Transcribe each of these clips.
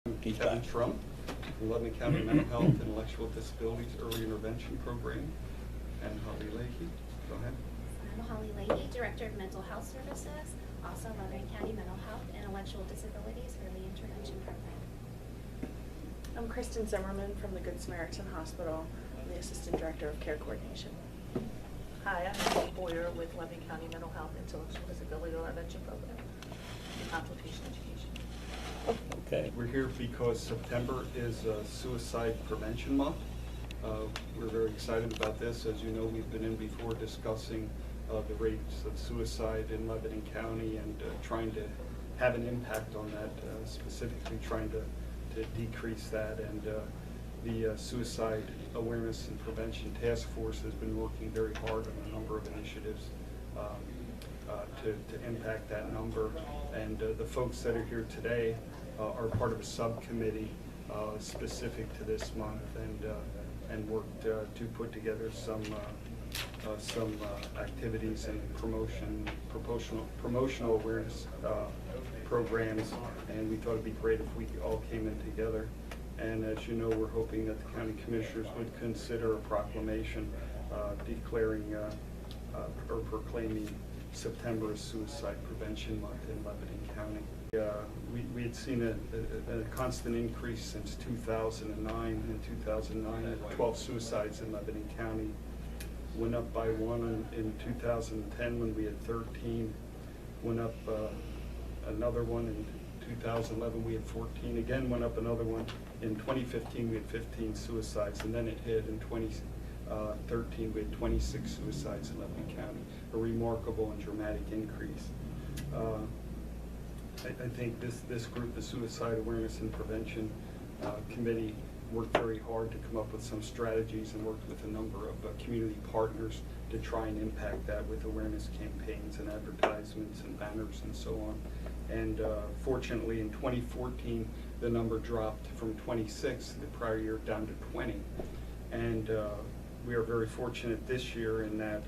Kevin Trump, from Lebanon County Mental Health and Intellectual Disabilities Early Intervention Program, and Holly Leahy. Go ahead. I'm Holly Leahy, Director of Mental Health Services, also Lebanon County Mental Health and Intellectual Disabilities Early Intervention Program. I'm Kristen Zimmerman from the Good Samaritan Hospital. I'm the Assistant Director of Care Coordination. Hi, I'm Nicole Boyer with Lebanon County Mental Health Intellectual Disability Intervention Program, Consultation Education. Okay. We're here because September is Suicide Prevention Month. We're very excited about this. As you know, we've been in before discussing the rates of suicide in Lebanon County and trying to have an impact on that, specifically trying to decrease that. And the Suicide Awareness and Prevention Task Force has been working very hard on a number of initiatives to impact that number. And the folks that are here today are part of a subcommittee specific to this month, and worked to put together some activities and promotional awareness programs. And we thought it'd be great if we all came in together. And as you know, we're hoping that the county commissioners would consider a proclamation declaring or proclaiming September as Suicide Prevention Month in Lebanon County. We had seen a constant increase since 2009. In 2009, 12 suicides in Lebanon County. Went up by one in 2010 when we had 13. Went up another one in 2011, we had 14. Again, went up another one. In 2015, we had 15 suicides, and then it hit in 2013, we had 26 suicides in Lebanon County. A remarkable and dramatic increase. I think this group, the Suicide Awareness and Prevention Committee, worked very hard to come up with some strategies and worked with a number of community partners to try and impact that with awareness campaigns and advertisements and banners and so on. And fortunately, in 2014, the number dropped from 26 the prior year down to 20. And we are very fortunate this year in that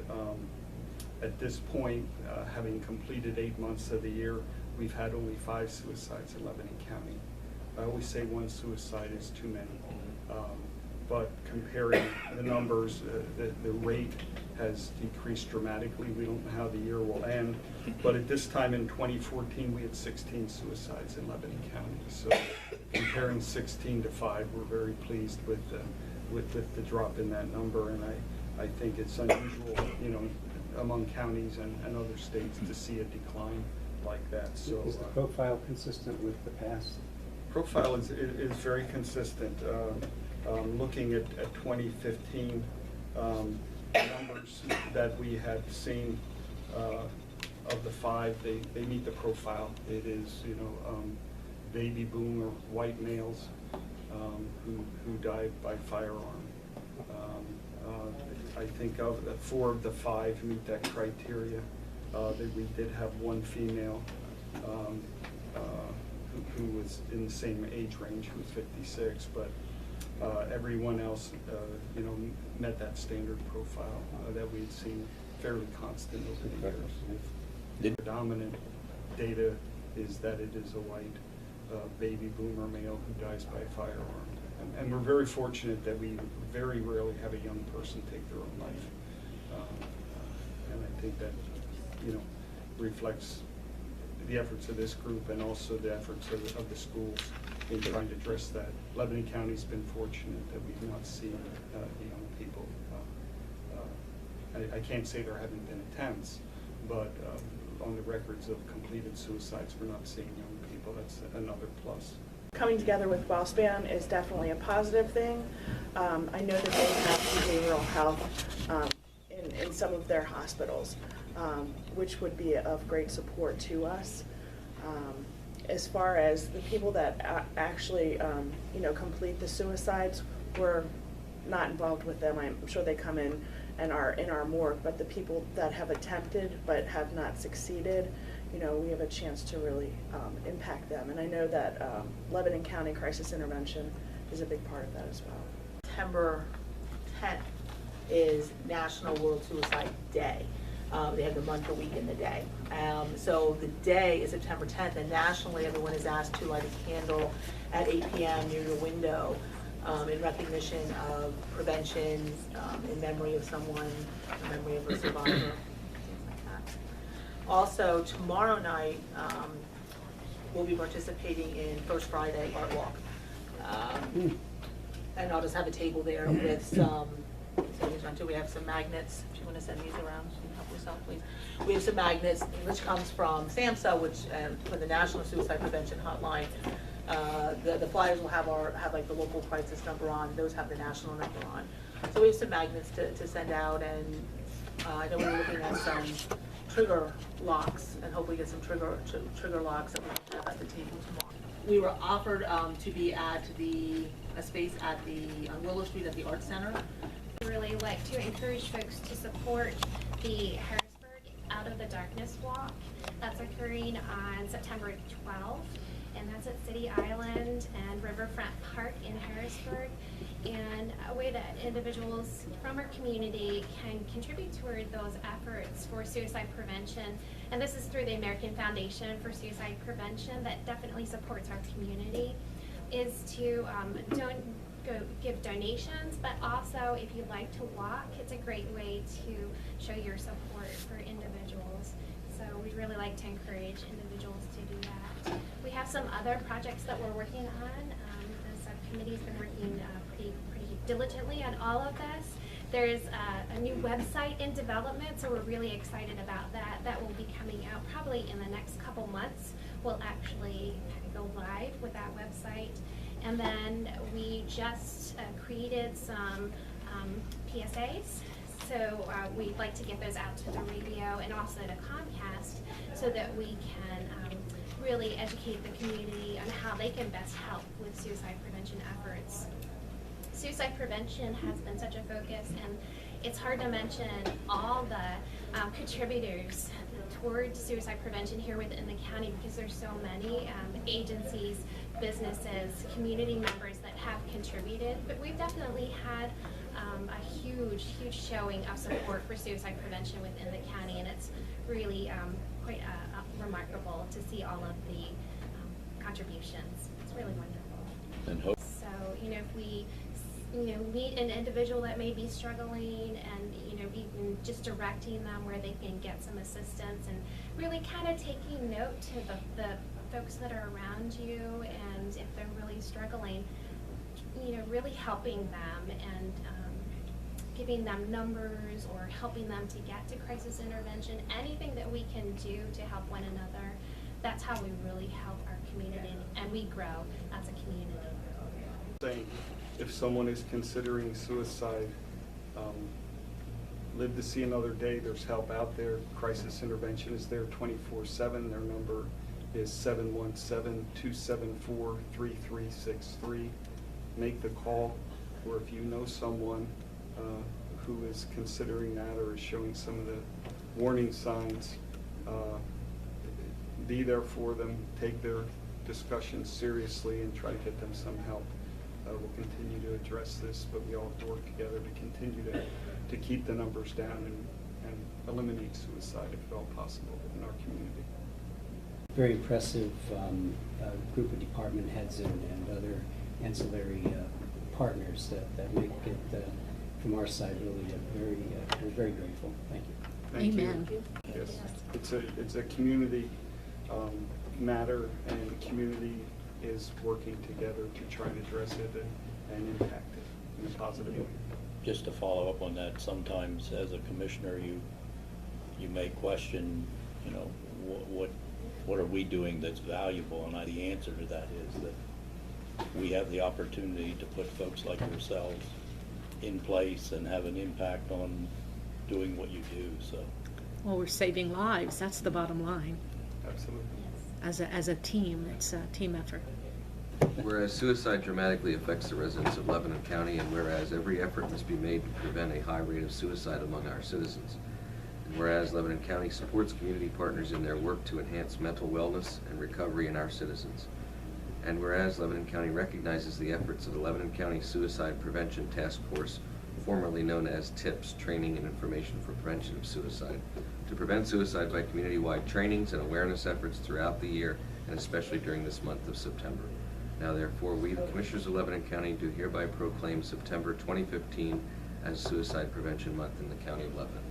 at this point, having completed 8 months of the year, we've had only 5 suicides in Lebanon County. I always say one suicide is too many. But comparing the numbers, the rate has decreased dramatically. We don't know how the year will end. But at this time in 2014, we had 16 suicides in Lebanon County. So comparing 16 to 5, we're very pleased with the drop in that number. And I think it's unusual, among counties and other states to see a decline like that. So is the profile consistent with the past? Profile is very consistent. Looking at 2015 numbers that we had seen of the 5, they meet the profile. It is baby boomer white males who died by firearm. I think of 4 of the 5 meet that criteria. That we did have one female who was in the same age range, who was 56, but everyone else, met that standard profile that we had seen fairly constant over the years. The predominant data is that it is a white baby boomer male who dies by firearm. And we're very fortunate that we very rarely have a young person take their own life. And I think that reflects the efforts of this group and also the efforts of the schools in trying to address that. Lebanon County's been fortunate that we've not seen young people. I can't say there haven't been attempts, but on the records of completed suicides, we're not seeing young people. That's another plus. Coming together with WellSpan is definitely a positive thing. I know that they have behavioral health in some of their hospitals, which would be of great support to us. As far as the people that actually, complete the suicides, we're not involved with them. I'm sure they come in and are in our morgue, but the people that have attempted but have not succeeded, we have a chance to really impact them. And I know that Lebanon County Crisis Intervention is a big part of that as well. September 10th is National World Suicide Day. They have the month, the week, and the day. So the day is September 10th, and nationally everyone is asked to light a candle at 8 p.m. near your window in recognition of prevention, in memory of someone, in memory of a survivor, things like that. Also, tomorrow night, we'll be participating in First Friday Art Walk. And I'll just have a table there with some, we have some magnets, if you want to send these around, you can help yourself, please. We have some magnets, which comes from SAMHSA, which, for the National Suicide Prevention Hotline. The flyers will have like the local crisis number on, those have the national number on. So we have some magnets to send out, and I know we're looking at some trigger locks, and hopefully get some trigger locks that we can have at the table tomorrow. We were offered to be at a space at on Willow Street at the Art Center. We really like to encourage folks to support the Harrisburg Out of the Darkness Walk. That's occurring on September 12th, and that's at City Island and Riverfront Park in Harrisburg. And a way that individuals from our community can contribute toward those efforts for suicide prevention, and this is through the American Foundation for Suicide Prevention that definitely supports our community, is to give donations, but also if you'd like to walk, it's a great way to show your support for individuals. So we really like to encourage individuals to do that. We have some other projects that we're working on. The subcommittee's been working pretty diligently on all of this. There's a new website in development, so we're really excited about that. That will be coming out probably in the next couple months. We'll actually go live with that website. And then we just created some PSAs. So we'd like to get those out to the radio and also to Comcast so that we can really educate the community on how they can best help with suicide prevention efforts. Suicide prevention has been such a focus, and it's hard to mention all the contributors towards suicide prevention here within the county, because there's so many agencies, businesses, community members that have contributed. But we've definitely had a huge showing of support for suicide prevention within the county, and it's really quite remarkable to see all of the contributions. It's really wonderful. And hope. So, if we meet an individual that may be struggling, and even just directing them where they can get some assistance, and really kind of taking note to the folks that are around you, and if they're really struggling, really helping them and giving them numbers or helping them to get to crisis intervention, anything that we can do to help one another. That's how we really help our community, and we grow as a community. Saying, if someone is considering suicide, live to see another day. There's help out there. Crisis intervention is there 24/7. Their number is 717-274-3363. Make the call, or if you know someone who is considering that or is showing some of the warning signs, be there for them. Take their discussions seriously and try to get them some help. We'll continue to address this, but we all have to work together to continue to keep the numbers down and eliminate suicide if at all possible in our community. Very impressive group of department heads and other ancillary partners that make it, from our side, really we're very grateful. Thank you. Thank Amen. you. Yes, it's a community matter, and the community is working together to try and address it and impact it in a positive way. Just to follow up on that, sometimes as a commissioner, you may question, what are we doing that's valuable? And the answer to that is that we have the opportunity to put folks like yourselves in place and have an impact on doing what you do. So, Well, we're saving lives. That's the bottom line. Absolutely. As a team, it's a team effort. Whereas suicide dramatically affects the residents of Lebanon County, and whereas every effort must be made to prevent a high rate of suicide among our citizens. And whereas Lebanon County supports community partners in their work to enhance mental wellness and recovery in our citizens. And whereas Lebanon County recognizes the efforts of the Lebanon County Suicide Prevention Task Force, formerly known as TIPS, Training and Information for Prevention of Suicide, to prevent suicide by community-wide trainings and awareness efforts throughout the year, and especially during this month of September. Now therefore, we, the Commissioners of Lebanon County, do hereby proclaim September 2015 as Suicide Prevention Month in the County of Lebanon.